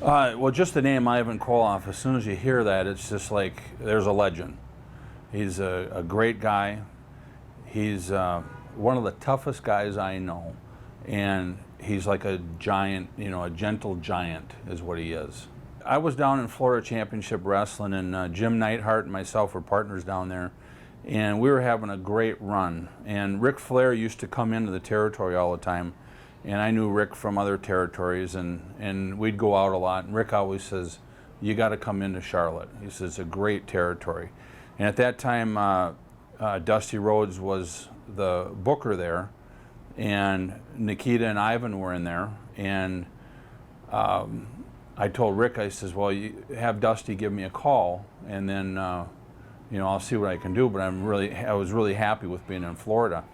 Well, just the name Ivan Koloff, as soon as you hear that, it's just like there's a legend. He's a great guy. He's one of the toughest guys I know. And he's like a giant, a gentle giant is what he is. I was down in Florida Championship Wrestling, and Jim Neidhart and myself were partners down there. And we were having a great run. And Ric Flair used to come into the territory all the time. And I knew Rick from other territories, and we'd go out a lot. And Rick always says, you got to come into Charlotte. He says, it's a great territory. And at that time, Dusty Rhodes was the booker there, and Nikita and Ivan were in there. And I told Rick, I says, well, you have Dusty give me a call, and then I'll see what I can do. But I was really happy with being in Florida.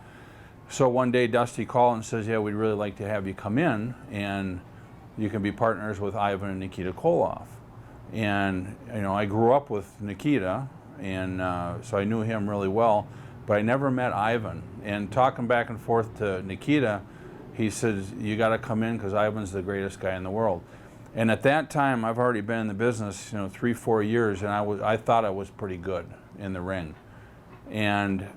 So one day Dusty called and says, yeah, we'd really like to have you come in, and you can be partners with Ivan and Nikita Koloff. And I grew up with Nikita, and so I knew him really well, but I never met Ivan. And talking back and forth to Nikita, he says, you got to come in because Ivan's the greatest guy in the world. And at that time, I've already been in the business 3-4 years, and I thought I was pretty good in the ring. And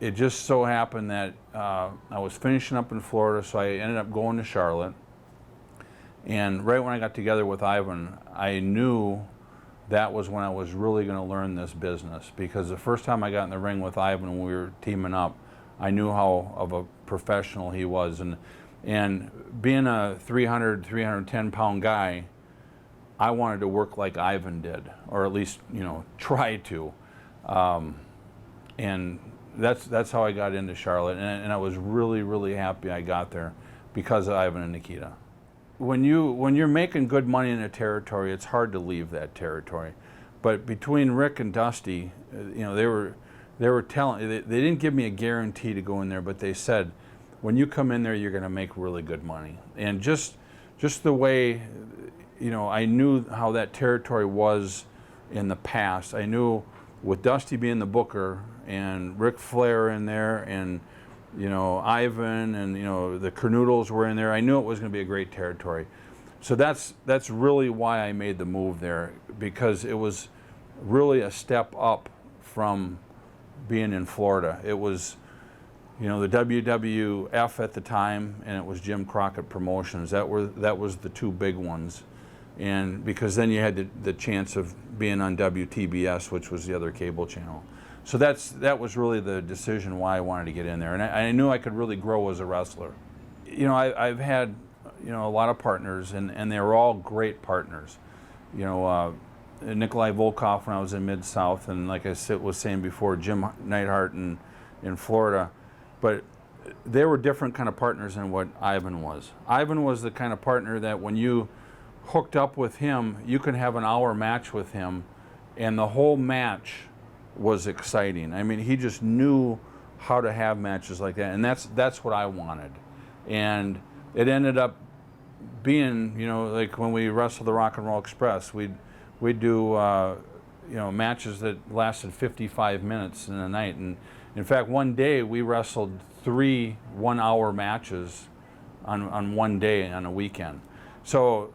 it just so happened that I was finishing up in Florida, so I ended up going to Charlotte. And right when I got together with Ivan, I knew that was when I was really going to learn this business. Because the first time I got in the ring with Ivan when we were teaming up, I knew how of a professional he was. And being a 300, 310 pound guy, I wanted to work like Ivan did, or at least, try to. And that's how I got into Charlotte, and I was really, really happy I got there because of Ivan and Nikita. When you're making good money in a territory, it's hard to leave that territory. But between Rick and Dusty, they were telling, they didn't give me a guarantee to go in there, but they said, when you come in there, you're going to make really good money. And just the way, I knew how that territory was in the past. I knew with Dusty being the booker, and Ric Flair in there, and Ivan, and the Kernoodles were in there, I knew it was going to be a great territory. So that's really why I made the move there, because it was really a step up from being in Florida. It was the WWF at the time, and it was Jim Crockett Promotions. That was the two big ones. And because then you had the chance of being on WTBS, which was the other cable channel. So that was really the decision why I wanted to get in there, and I knew I could really grow as a wrestler. I've had a lot of partners, and they were all great partners. Nikolai Volkov when I was in Mid-South, and like I was saying before, Jim Neidhart in Florida, but they were different kind of partners than what Ivan was. Ivan was the kind of partner that when you hooked up with him, you could have an hour match with him, and the whole match was exciting. I mean, he just knew how to have matches like that, and that's what I wanted. And it ended up being, like when we wrestled the Rock and Roll Express, we'd do matches that lasted 55 minutes in a night. And in fact, one day we wrestled 3 one-hour matches on one day on a weekend. So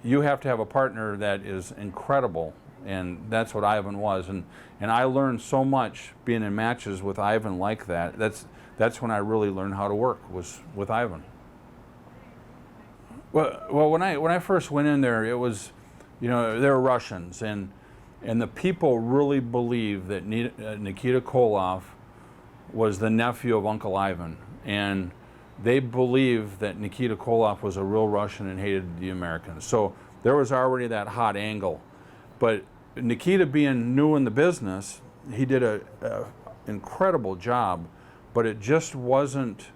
you have to have a partner that is incredible, and that's what Ivan was. And I learned so much being in matches with Ivan like that. That's when I really learned how to work, was with Ivan. Well, when I first went in there, it was, they were Russians, and the people really believed that Nikita Koloff was the nephew of Uncle Ivan, and they believed that Nikita Koloff was a real Russian and hated the Americans. So there was already that hot angle. But Nikita, being new in the business, he did an incredible job, but it just wasn't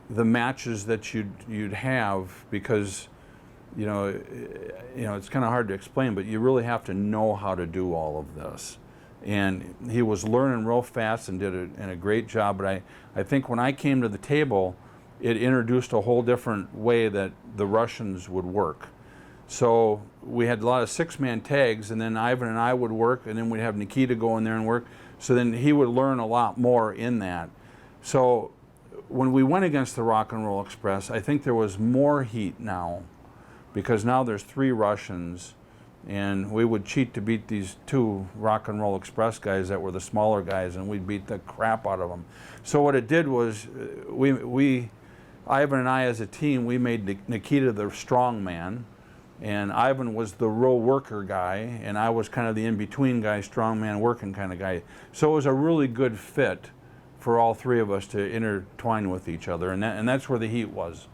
the matches that you'd have, because it's kind of hard to explain, but you really have to know how to do all of this. And he was learning real fast and did a great job. But I think when I came to the table, it introduced a whole different way that the Russians would work. So we had a lot of 6-man tags, and then Ivan and I would work, and then we'd have Nikita go in there and work. So then he would learn a lot more in that. So when we went against the Rock and Roll Express, I think there was more heat now because now there's 3 Russians, and we would cheat to beat these 2 Rock and Roll Express guys that were the smaller guys, and we'd beat the crap out of them. So what it did was, Ivan and I as a team, we made Nikita the strong man, and Ivan was the real worker guy, and I was kind of the in-between guy, strong man working kind of guy. So it was a really good fit for all 3 of us to intertwine with each other, and that's where the heat was.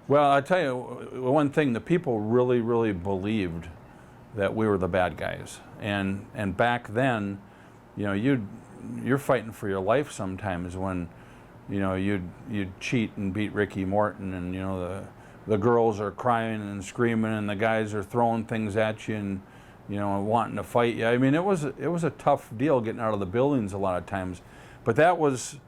Well, I tell you one thing: the people really, really believed that we were the bad guys, and back then, you know, you're fighting for your life sometimes when, you know, you'd cheat and beat Ricky Morton, and you know the girls are crying and screaming, and the guys are throwing things at you, and you know, wanting to fight you. I mean, it was a tough deal getting out of the buildings a lot of times, but that was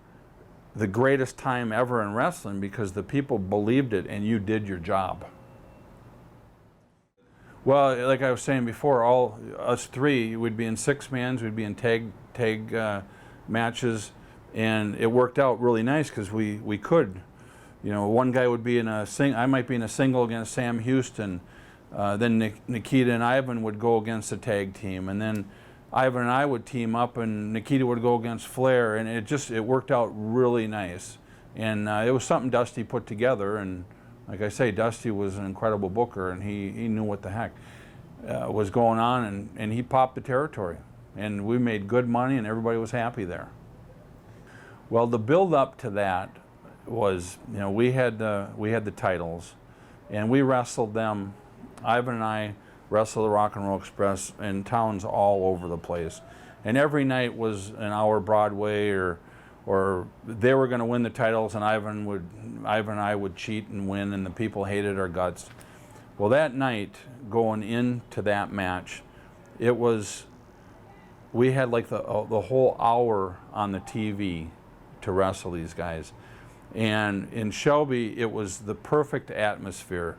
the greatest time ever in wrestling because the people believed it and you did your job. Well, like I was saying before, all us 3 would be in 6-mans, we'd be in tag matches, and it worked out really nice because we could, you know, one guy would be in I might be in a single against Sam Houston, then Nikita and Ivan would go against the tag team, and then Ivan and I would team up, and Nikita would go against Flair, and it worked out really nice. And it was something Dusty put together, and like I say, Dusty was an incredible booker, and he knew what the heck was going on, and he popped the territory. And we made good money, and everybody was happy there. Well, the build up to that was, you know, we had the titles, and we wrestled them. Ivan and I wrestled the Rock and Roll Express in towns all over the place, and every night was an hour Broadway, or they were going to win the titles, and Ivan and I would cheat and win, and the people hated our guts. Well, that night, going into that match, we had like the whole hour on the TV to wrestle these guys, and in Shelby it was the perfect atmosphere.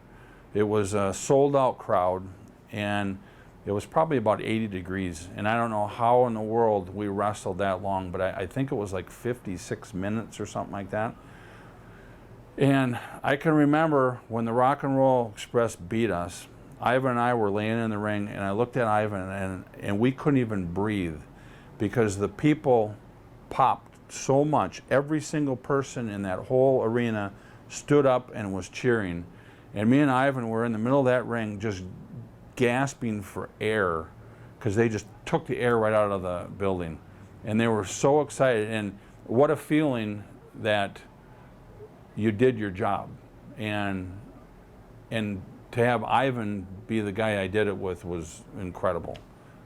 It was a sold-out crowd, and it was probably about 80 degrees, and I don't know how in the world we wrestled that long, but I think it was like 56 minutes or something like that. And I can remember when the Rock and Roll Express beat us, Ivan and I were laying in the ring, and I looked at Ivan, and we couldn't even breathe because the people popped so much. Every single person in that whole arena stood up and was cheering, and me and Ivan were in the middle of that ring just gasping for air because they just took the air right out of the building, and they were so excited. And what a feeling that you did your job, and to have Ivan be the guy I did it with was incredible.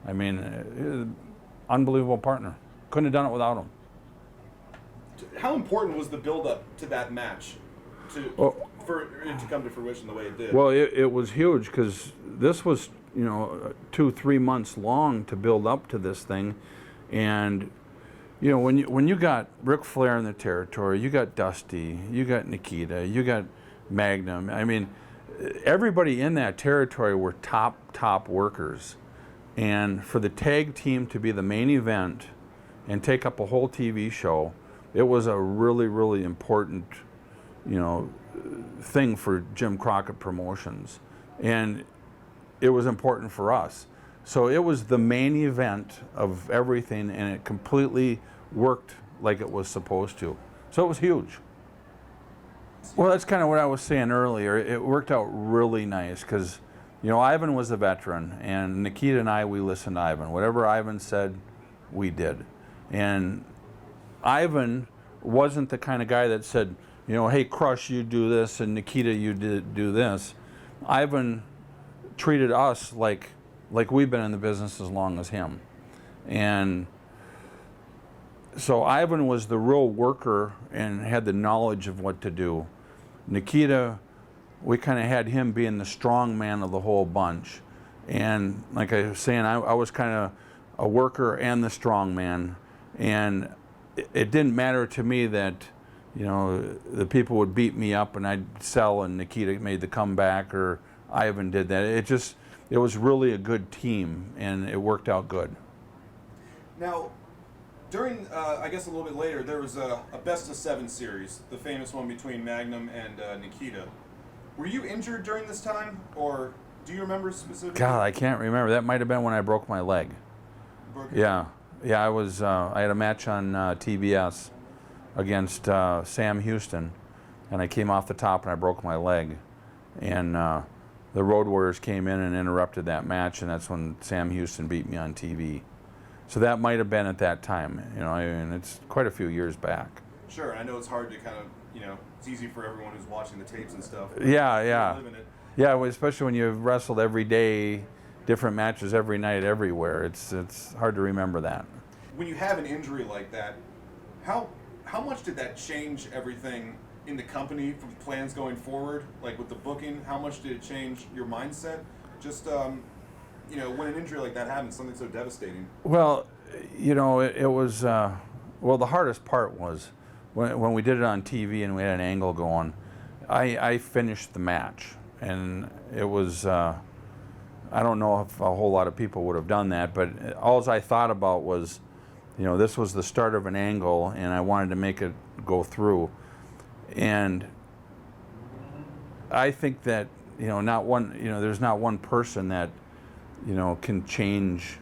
I mean, unbelievable partner. Couldn't have done it without him. How important was the build-up to that match for it to come to fruition the way it did? Well, it was huge because this was, you know, 2-3 months long to build up to this thing, and you know, when you got Ric Flair in the territory, you got Dusty, you got Nikita, you got Magnum. I mean, everybody in that territory were top workers, and for the tag team to be the main event and take up a whole TV show, it was a really, really important, you know, thing for Jim Crockett Promotions, and it was important for us. So it was the main event of everything, and it completely worked like it was supposed to. So it was huge. Well, that's kind of what I was saying earlier. It worked out really nice because, you know, Ivan was a veteran, and Nikita and I, we listened to Ivan. Whatever Ivan said, we did. And Ivan wasn't the kind of guy that said, you know, hey, Crush, you do this, and Nikita, you do this. Ivan treated us like we've been in the business as long as him. And so Ivan was the real worker and had the knowledge of what to do. Nikita, we kind of had him being the strong man of the whole bunch. And like I was saying, I was kind of a worker and the strong man. And it didn't matter to me that, you know, the people would beat me up and I'd sell and Nikita made the comeback or Ivan did that. It was really a good team, and it worked out good. Now, during, I guess a little bit later, there was a best of 7 series, the famous one between Magnum and Nikita. Were you injured during this time, or do you remember specifically? God, I can't remember. That might have been when I broke my leg. Yeah. I was. I had a match on TBS against Sam Houston, and I came off the top and I broke my leg, and the Road Warriors came in and interrupted that match, and that's when Sam Houston beat me on TV. So that might have been at that time, and it's quite a few years back. Sure, I know it's hard to kind of, it's easy for everyone who's watching the tapes and stuff. Yeah. Living it. Yeah, well, especially when you've wrestled every day, different matches every night, everywhere. It's hard to remember that. When you have an injury like that, how much did that change everything in the company from plans going forward? Like with the booking, how much did it change your mindset? Just when an injury like that happens, something so devastating. Well, it was the hardest part was when we did it on TV and we had an angle going. I finished the match, and it was. I don't know if a whole lot of people would have done that, but all I thought about was, this was the start of an angle, and I wanted to make it go through. And I think that there's not one person that can change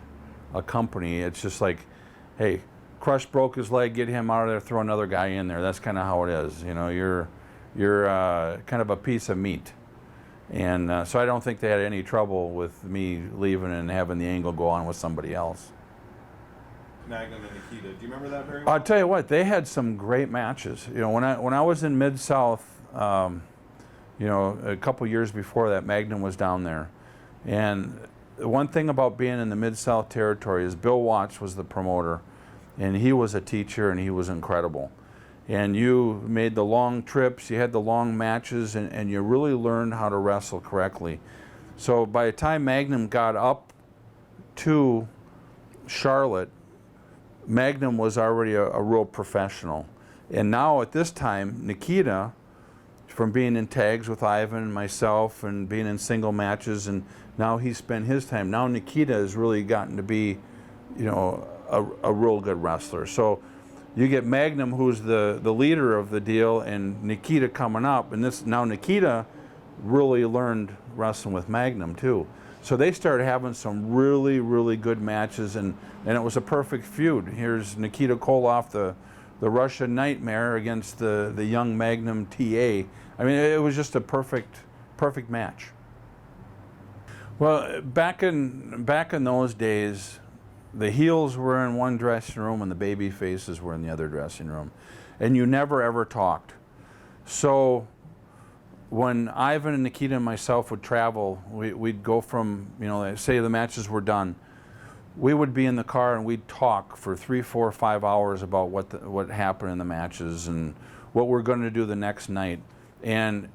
a company. It's just like, hey, Crush broke his leg, get him out of there, throw another guy in there. That's kind of how it is. You're kind of a piece of meat. And so I don't think they had any trouble with me leaving and having the angle go on with somebody else. Magnum and Nikita, do you remember that very well? I'll tell you what, they had some great matches. When I was in Mid-South, a couple years before that, Magnum was down there. And the one thing about being in the Mid-South territory is Bill Watts was the promoter, and he was a teacher, and he was incredible. And you made the long trips, you had the long matches, and you really learned how to wrestle correctly. So by the time Magnum got up to Charlotte, Magnum was already a real professional. And now at this time, Nikita, from being in tags with Ivan and myself and being in single matches, and now he's spent his time. Now Nikita has really gotten to be, a real good wrestler. So you get Magnum, who's the leader of the deal, and Nikita coming up, and now Nikita really learned wrestling with Magnum too. So they started having some really, really good matches, and it was a perfect feud. Here's Nikita Koloff, the Russian Nightmare, against the young Magnum TA. I mean, it was just a perfect match. Well, back in those days, the heels were in one dressing room and the baby faces were in the other dressing room, and you never ever talked. So when Ivan and Nikita and myself would travel, we'd go from, say the matches were done, we would be in the car and we'd talk for 3, 4, 5 hours about what happened in the matches and what we're going to do the next night. And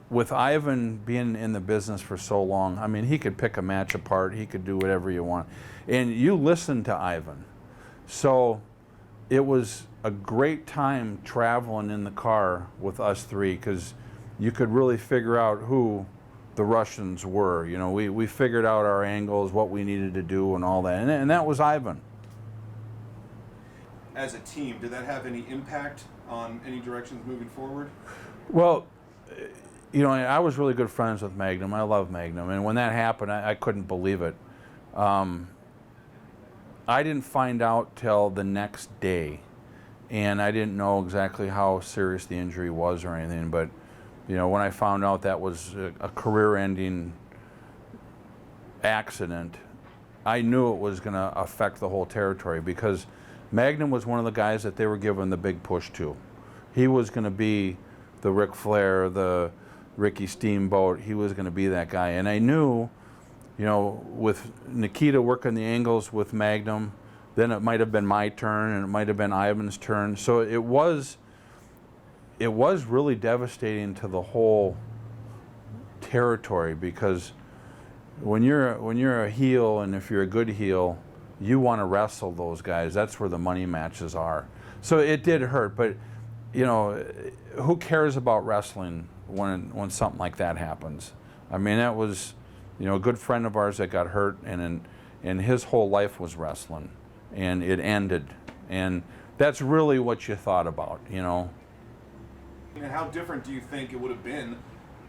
with Ivan being in the business for so long, I mean, he could pick a match apart, he could do whatever you want. And you listened to Ivan. So it was a great time traveling in the car with us three, because you could really figure out who the Russians were. We figured out our angles, what we needed to do and all that. And that was Ivan. As a team, did that have any impact on any directions moving forward? Well, I was really good friends with Magnum. I love Magnum. And when that happened, I couldn't believe it. I didn't find out till the next day. And I didn't know exactly how serious the injury was or anything. But, when I found out that was a career-ending accident, I knew it was going to affect the whole territory, because Magnum was one of the guys that they were giving the big push to. He was going to be the Ric Flair, the Ricky Steamboat. He was going to be that guy. And I knew, with Nikita working the angles with Magnum, then it might have been my turn and it might have been Ivan's turn. So it was really devastating to the whole territory, because when you're a heel, and if you're a good heel, you want to wrestle those guys. That's where the money matches are. So it did hurt, but who cares about wrestling when something like that happens? I mean, that was, a good friend of ours that got hurt, and his whole life was wrestling, and it ended, and that's really what you thought about, And how different do you think it would have been?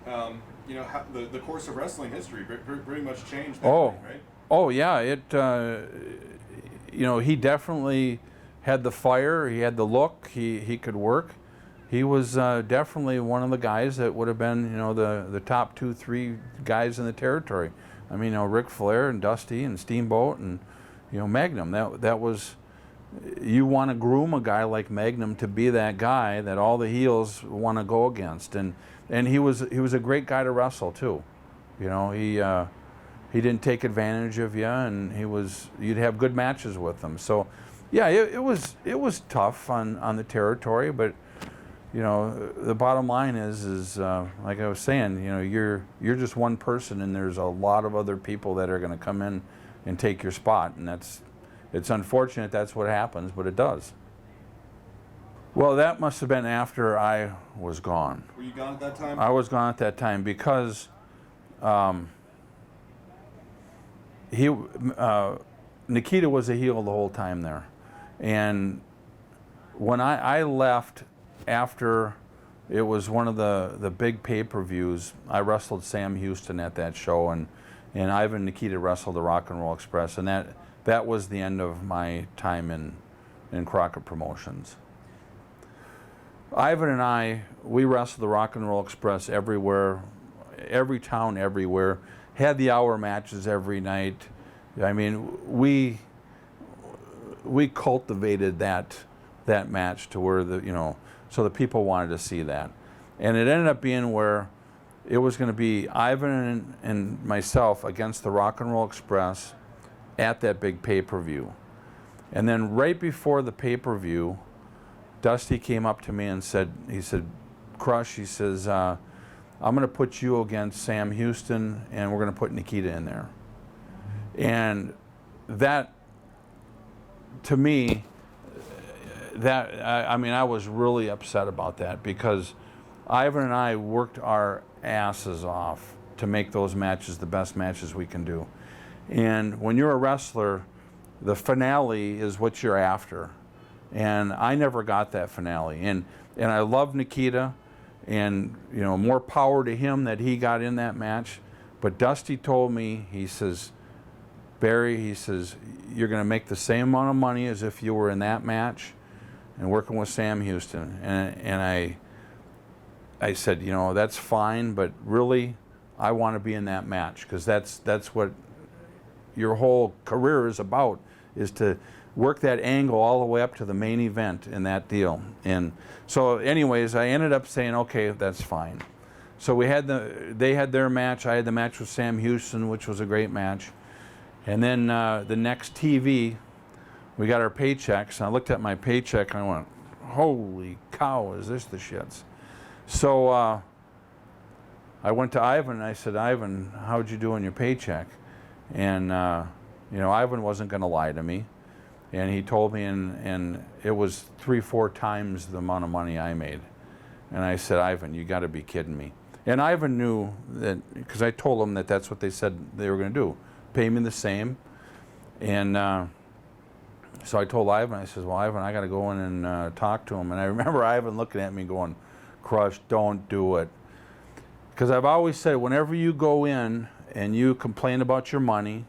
You know, how the course of wrestling history pretty much changed that way, right? Oh yeah, it. You know, he definitely had the fire. He had the look. He could work. He was definitely one of the guys that would have been, you know, the top 2, 3 guys in the territory. I mean, you know, Ric Flair and Dusty and Steamboat and, you know, Magnum. That was, you want to groom a guy like Magnum to be that guy that all the heels want to go against. And he was a great guy to wrestle too. You know, he didn't take advantage of you, and you'd have good matches with him. So, yeah, it was tough on the territory, but you know, the bottom line is like I was saying, you know, you're just one person, and there's a lot of other people that are going to come in and take your spot, and it's unfortunate that's what happens, but it does. Well, that must have been after I was gone. Were you gone at that time? I was gone at that time because Nikita was a heel the whole time there, and when I left after it was one of the big pay-per-views, I wrestled Sam Houston at that show, and Ivan Nikita wrestled the Rock and Roll Express, and that was the end of my time in Crockett Promotions. Ivan and I, we wrestled the Rock and Roll Express everywhere, every town, everywhere. Had the hour matches every night. I mean, we cultivated that match to where so the people wanted to see that, and it ended up being where it was going to be Ivan and myself against the Rock and Roll Express at that big pay-per-view, and then right before the pay-per-view, Dusty came up to me and said, Crush, he says, I'm going to put you against Sam Houston, and we're going to put Nikita in there. And that, to me, I was really upset about that, because Ivan and I worked our asses off to make those matches the best matches we can do. And when you're a wrestler, the finale is what you're after. And I never got that finale. And I love Nikita, and you know, more power to him that he got in that match. But Dusty told me, he says, Barry, he says, you're going to make the same amount of money as if you were in that match and working with Sam Houston. And I said, you know, that's fine, but really, I want to be in that match, because that's what your whole career is about, is to work that angle all the way up to the main event in that deal. And so anyways, I ended up saying, okay, that's fine. So they had their match, I had the match with Sam Houston, which was a great match. And then the next TV, we got our paychecks, and I looked at my paycheck and I went, holy cow, is this the shits? So I went to Ivan and I said, Ivan, how'd you do on your paycheck? And you know, Ivan wasn't going to lie to me. And he told me, and it was 3-4 times the amount of money I made. And I said, Ivan, you got to be kidding me. And Ivan knew that, because I told him that that's what they said they were going to do, pay me the same. And so I told Ivan, I said, well, Ivan, I got to go in and talk to him. And I remember Ivan looking at me going, Crush, don't do it. Because I've always said, whenever you go in and you complain about your money,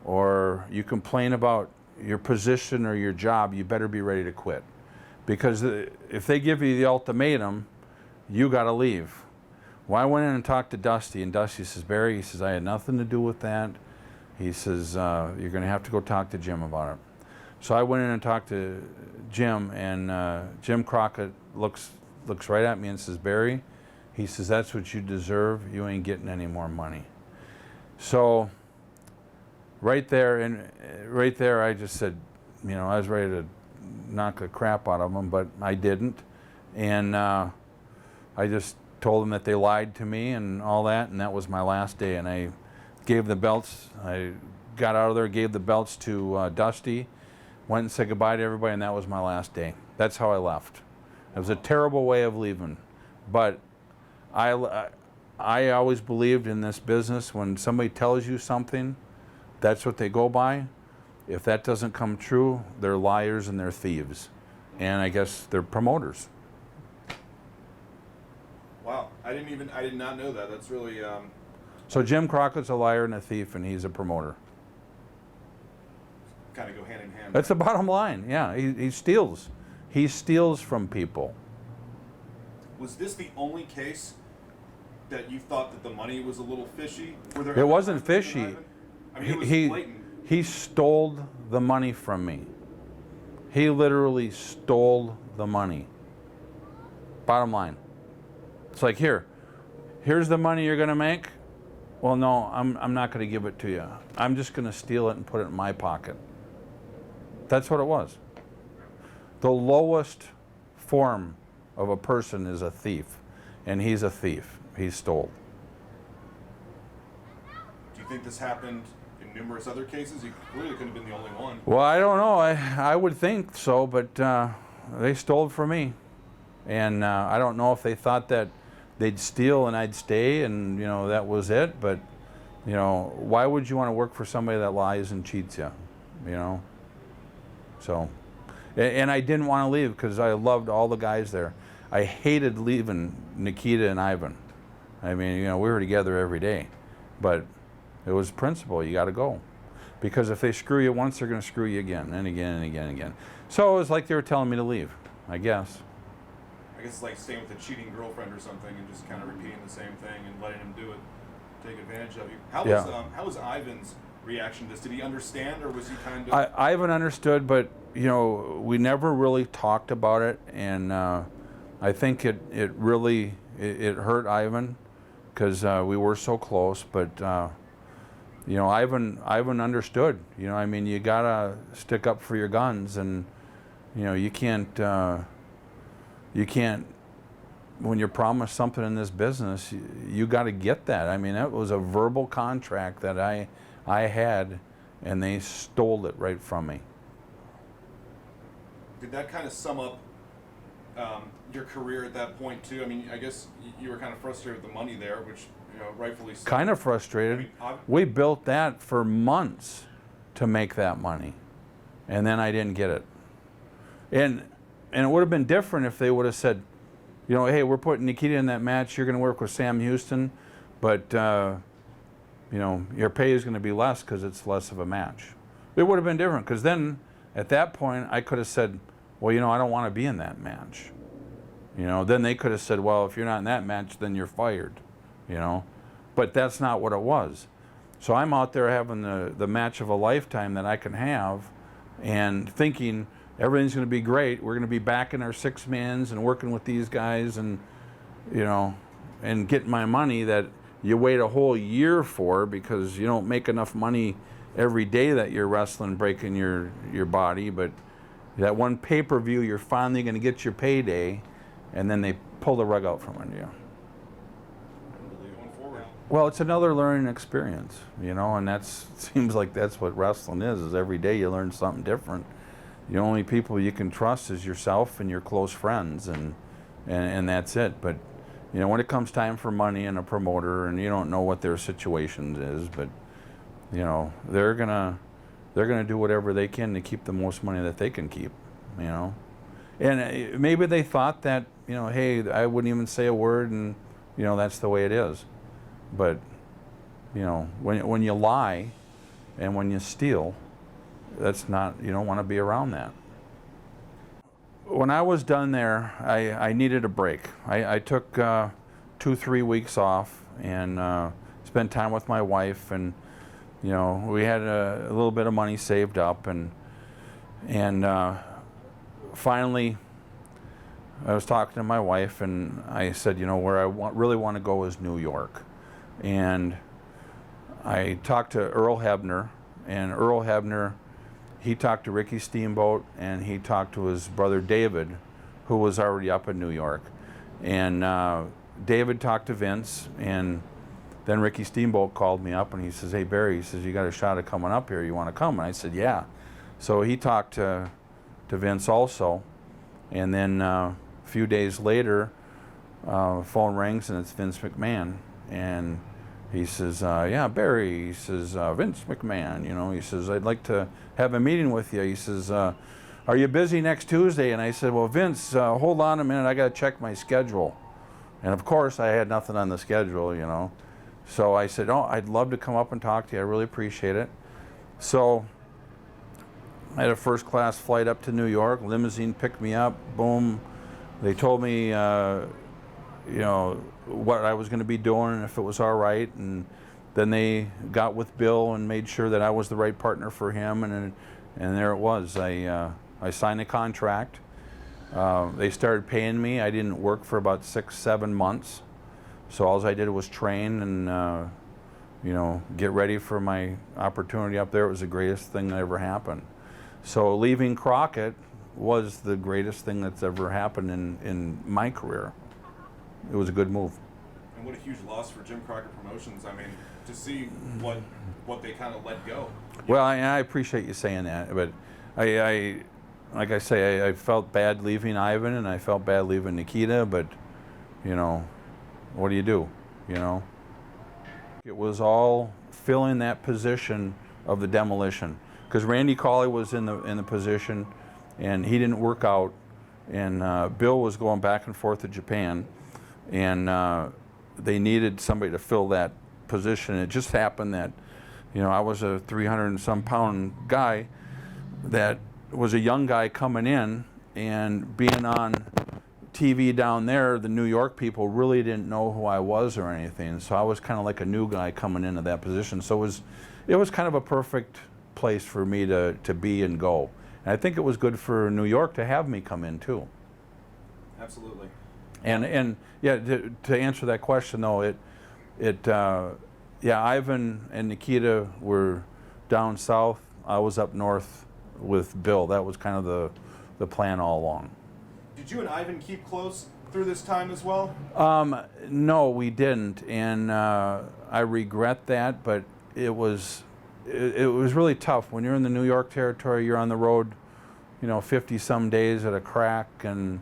or you complain about your position or your job, you better be ready to quit. Because if they give you the ultimatum, you got to leave. Well, I went in and talked to Dusty, and Dusty says, Barry, he says, I had nothing to do with that. He says, you're going to have to go talk to Jim about it. So I went in and talked to Jim, and Jim Crockett looks right at me and says, Barry, he says, that's what you deserve. You ain't getting any more money. So right there, I just said, you know, I was ready to knock the crap out of them, but I didn't. And I just told them that they lied to me and all that, and that was my last day. And I gave the belts, I got out of there, gave the belts to Dusty, went and said goodbye to everybody, and that was my last day. That's how I left. It was a terrible way of leaving, but I always believed in this business, when somebody tells you something, that's what they go by. If that doesn't come true, they're liars and they're thieves. And I guess they're promoters. Wow, I did not know that. That's really So Jim Crockett's a liar and a thief, and he's a promoter. kind of go hand in hand. That's the bottom line. Yeah, he steals. He steals from people. Was this the only case that you thought that the money was a little fishy? Were there It other wasn't times fishy. Ivan? I mean, it was blatant. He stole the money from me. He literally stole the money. Bottom line. It's like, here's the money you're going to make. Well, no, I'm not going to give it to you. I'm just going to steal it and put it in my pocket. That's what it was. The lowest form of a person is a thief, and he's a thief. He stole. Do you think this happened in numerous other cases? You clearly couldn't have been the only one. Well, I don't know. I would think so, but they stole from me. And I don't know if they thought that they'd steal and I'd stay and, that was it. But, why would you want to work for somebody that lies and cheats you, So, and I didn't want to leave because I loved all the guys there. I hated leaving Nikita and Ivan. I mean, we were together every day. But it was principle. You got to go. Because if they screw you once, they're going to screw you again and again and again and again. So it was like they were telling me to leave, I guess. I guess it's like staying with a cheating girlfriend or something and just kind of repeating the same thing and letting him do it, take advantage of you. How was Ivan's reaction to this? Did he understand, or was he kind of... Ivan understood, but we never really talked about it, and I think it really hurt Ivan because we were so close. But Ivan understood. I mean, you gotta stick up for your guns, and you can't. When you're promised something in this business, you got to get that. I mean, that was a verbal contract that I had, and they stole it right from me. Did that kind of sum up your career at that point too? I mean, I guess you were kind of frustrated with the money there, which rightfully so. Kind of frustrated. I mean, we built that for months to make that money, and then I didn't get it. And it would have been different if they would have said, hey, we're putting Nikita in that match. You're going to work with Sam Houston, but your pay is going to be less because it's less of a match. It would have been different because then at that point I could have said, well, I don't want to be in that match. Then they could have said, well, if you're not in that match, then you're fired. But that's not what it was. So I'm out there having the match of a lifetime that I can have, and thinking everything's going to be great. We're going to be back in our six-mans and working with these guys and, and getting my money that you wait a whole year for because you don't make enough money every day that you're wrestling, breaking your body. But that one pay-per-view, you're finally going to get your payday, and then they pull the rug out from under you. Going forward. Well, it's another learning experience, and seems like that's what wrestling is every day you learn something different. The only people you can trust is yourself and your close friends, and that's it. But when it comes time for money and a promoter, and you don't know what their situation is, but they're gonna do whatever they can to keep the most money that they can keep, And maybe they thought that hey, I wouldn't even say a word, and that's the way it is. But when you lie and when you steal, that's not, you don't want to be around that. When I was done there, I needed a break. I took 2-3 weeks off and spent time with my wife, and we had a little bit of money saved up, and finally I was talking to my wife, and I said, where I really want to go is New York. And I talked to Earl Hebner, and Earl Hebner, he talked to Ricky Steamboat, and he talked to his brother David, who was already up in New York. And David talked to Vince, and then Ricky Steamboat called me up, and he says, hey, Barry, he says, you got a shot at coming up here. You want to come? And I said, yeah. So he talked to Vince also. And then a few days later, phone rings, and it's Vince McMahon. And he says, yeah, Barry, he says, Vince McMahon, he says, I'd like to have a meeting with you. He says, are you busy next Tuesday? And I said, well, Vince, hold on a minute, I got to check my schedule. And of course, I had nothing on the schedule, you know. So I said, oh, I'd love to come up and talk to you. I really appreciate it. So I had a first-class flight up to New York. Limousine picked me up. Boom. They told me, you know, what I was going to be doing and if it was all right. And then they got with Bill and made sure that I was the right partner for him. And there it was. I signed a contract. They started paying me. I didn't work for about 6-7 months. So all I did was train and, you know, get ready for my opportunity up there. It was the greatest thing that ever happened. So leaving Crockett was the greatest thing that's ever happened in my career. It was a good move. And what a huge loss for Jim Crockett Promotions. I mean, to see what they kind of let go. Well, I appreciate you saying that, but I like I say, I felt bad leaving Ivan and I felt bad leaving Nikita, but, you know, what do? You know? It was all filling that position of the Demolition. Because Randy Colley was in the position, and he didn't work out, and Bill was going back and forth to Japan, and they needed somebody to fill that position. It just happened that, you know, I was a 300-and-some pound guy that was a young guy coming in, and being on TV down there, the New York people really didn't know who I was or anything. So I was kind of like a new guy coming into that position. So it was kind of a perfect place for me to be and go. And I think it was good for New York to have me come in too. Absolutely. And yeah, to answer that question though, yeah, Ivan and Nikita were down south. I was up north with Bill. That was kind of the plan all along. Did you and Ivan keep close through this time as well? No, we didn't, and I regret that. But it was really tough when you're in the New York territory. You're on the road, you know, 50-some days at a crack, and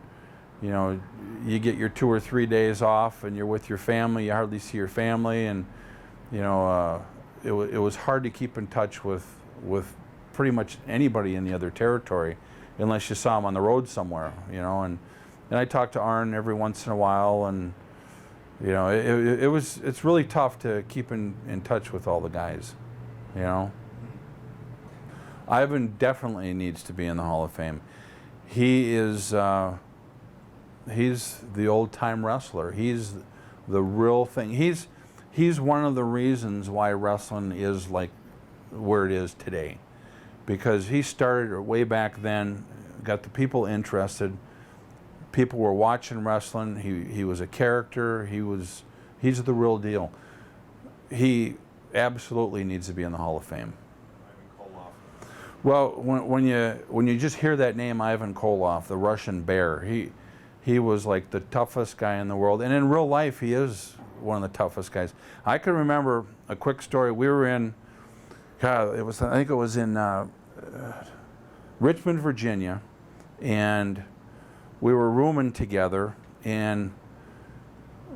you know, you get your 2 or 3 days off, and you're with your family. You hardly see your family, and you know, it was hard to keep in touch with pretty much anybody in the other territory, unless you saw them on the road somewhere, you know. And I talked to Arn every once in a while, and you know, it's really tough to keep in touch with all the guys, you know. Ivan definitely needs to be in the Hall of Fame. He is he's the old time wrestler. He's the real thing. He's one of the reasons why wrestling is like where it is today, because he started way back then, got the people interested. People were watching wrestling. He was a character. He's the real deal. He absolutely needs to be in the Hall of Fame. Ivan Koloff. Well, when you just hear that name, Ivan Koloff, the Russian Bear, he was like the toughest guy in the world, and in real life, he is one of the toughest guys. I can remember a quick story. We were in, I think it was in Richmond, Virginia, and we were rooming together, and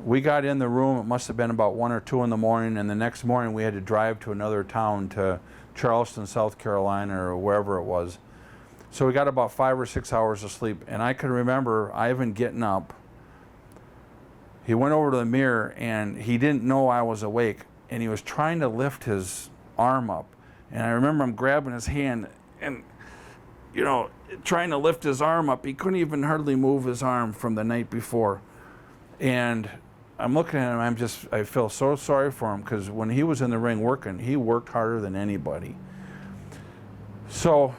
we got in the room. It must have been about 1 or 2 in the morning, and the next morning we had to drive to another town, to Charleston, South Carolina, or wherever it was. So we got about 5 or 6 hours of sleep, and I can remember Ivan getting up. He went over to the mirror, and he didn't know I was awake, and he was trying to lift his arm up. And I remember him grabbing his hand and, you know, trying to lift his arm up. He couldn't even hardly move his arm from the night before. And I'm looking at him, I feel so sorry for him, because when he was in the ring working, he worked harder than anybody. So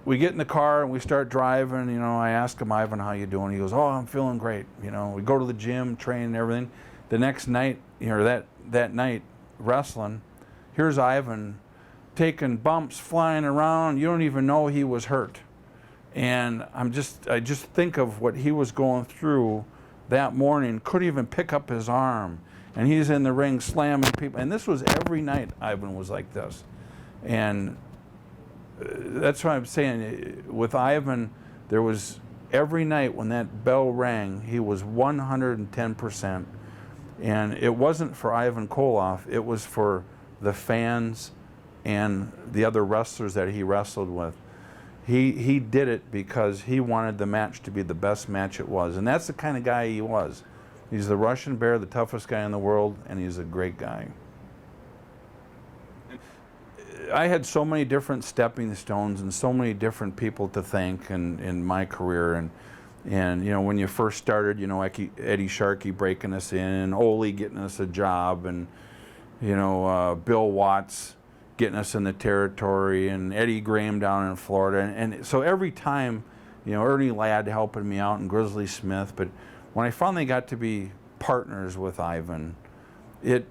we get in the car and we start driving. You know, I ask him, Ivan, how you doing? He goes, oh, I'm feeling great. You know, we go to the gym, train and everything. The next night, you know, that night, wrestling, here's Ivan taking bumps, flying around. You don't even know he was hurt. And I just think of what he was going through that morning. Couldn't even pick up his arm. And he's in the ring slamming people. And this was every night Ivan was like this. And that's what I'm saying. With Ivan, there was every night when that bell rang, he was 110%. And it wasn't for Ivan Koloff, it was for the fans and the other wrestlers that he wrestled with. He did it because he wanted the match to be the best match it was. And that's the kind of guy he was. He's the Russian Bear, the toughest guy in the world, and he's a great guy. I had so many different stepping stones and so many different people to thank in my career. And you know, when you first started, you know, Eddie Sharkey breaking us in, Ole getting us a job, and you know, Bill Watts getting us in the territory, and Eddie Graham down in Florida. And so every time, you know, Ernie Ladd helping me out, and Grizzly Smith. But when I finally got to be partners with Ivan, it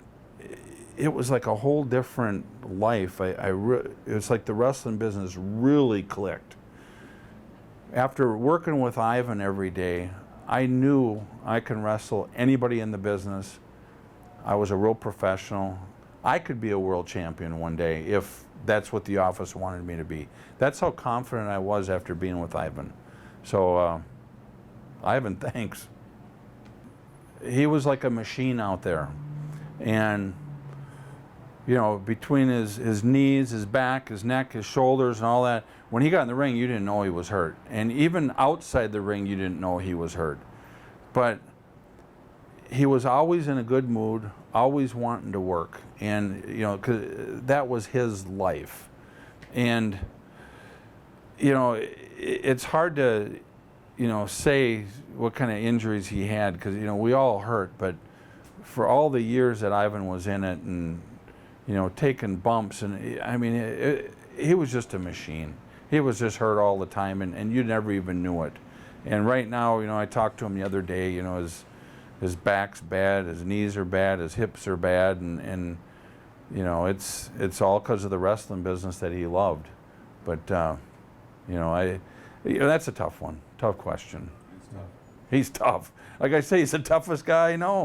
was like a whole different life. It's like the wrestling business really clicked. After working with Ivan every day, I knew I can wrestle anybody in the business. I was a real professional. I could be a world champion one day if that's what the office wanted me to be. That's how confident I was after being with Ivan. So, Ivan, thanks. He was like a machine out there. And you know, between his knees, his back, his neck, his shoulders, and all that, when he got in the ring, you didn't know he was hurt. And even outside the ring, you didn't know he was hurt. But he was always in a good mood, always wanting to work. And, you know, 'cause that was his life. And, you know, it's hard to, you know, say what kind of injuries he had, because, you know, we all hurt. But for all the years that Ivan was in it, and you know, taking bumps, and I mean, he was just a machine. He was just hurt all the time, and you never even knew it. And right now, you know, I talked to him the other day, you know, his back's bad, his knees are bad, his hips are bad, and you know, it's all because of the wrestling business that he loved. But, you know, that's a tough one, tough question. He's tough. Like I say, he's the toughest guy I know.